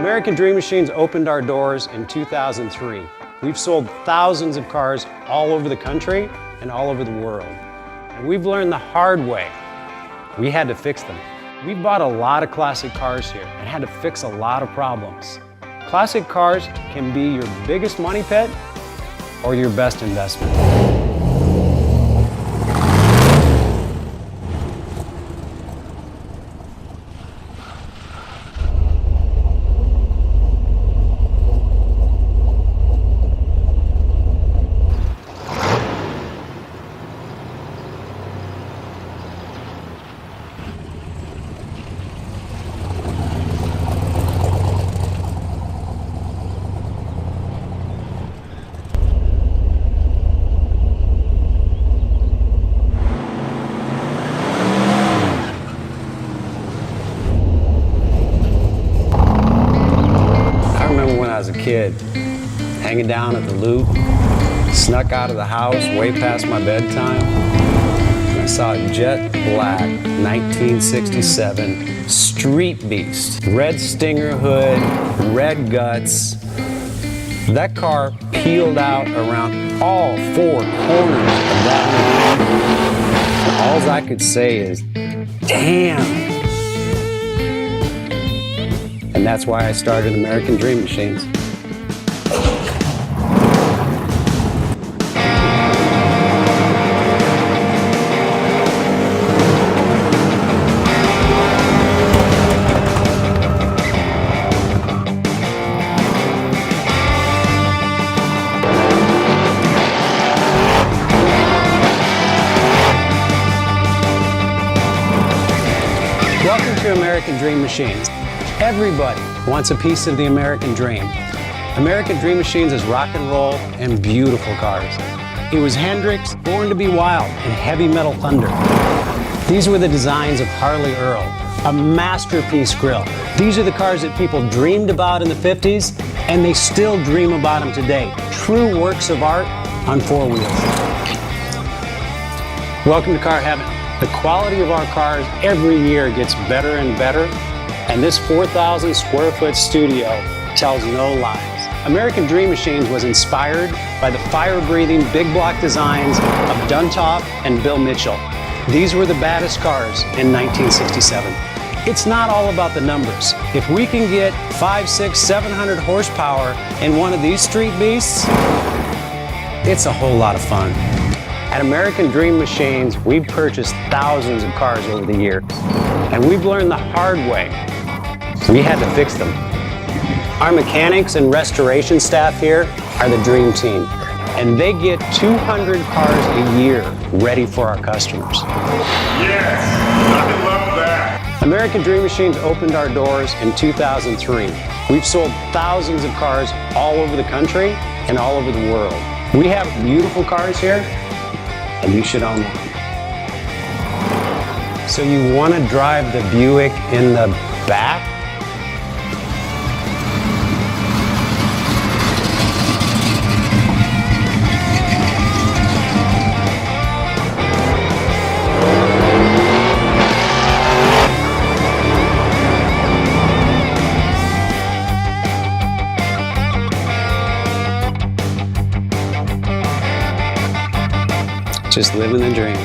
American Dream Machines opened our doors in 2003. We've sold thousands of cars all over the country and all over the world. And we've learned the hard way. We had to fix them. We bought a lot of classic cars here and had to fix a lot of problems. Classic cars can be your biggest money pit or your best investment. I was a kid, hanging down at the Loop, snuck out of the house way past my bedtime, and I saw a jet black 1967 street beast. Red Stinger hood, red guts. That car peeled out around all four corners of that hood. All I could say is, damn. And that's why I started American Dream Machines. Welcome to American Dream Machines. Everybody wants a piece of the American dream. American Dream Machines is rock and roll and beautiful cars. It was Hendrix, Born to be Wild, and Heavy Metal Thunder. These were the designs of Harley Earl, a masterpiece grille. These are the cars that people dreamed about in the 50s, and they still dream about them today. True works of art on four wheels. Welcome to Car Heaven. The quality of our cars every year gets better and better. And this 4,000 square foot studio tells no lies. American Dream Machines was inspired by the fire-breathing big block designs of Duntop and Bill Mitchell. These were the baddest cars in 1967. It's not all about the numbers. If we can get 500, 600, 700 horsepower in one of these street beasts, it's a whole lot of fun. At American Dream Machines, we've purchased thousands of cars over the years, and we've learned the hard way. We had to fix them. Our mechanics and restoration staff here are the dream team, and they get 200 cars a year ready for our customers. Yes, I love that. American Dream Machines opened our doors in 2003. We've sold thousands of cars all over the country and all over the world. We have beautiful cars here, and you should own one. So you want to drive the Buick in the back? Just living the dream.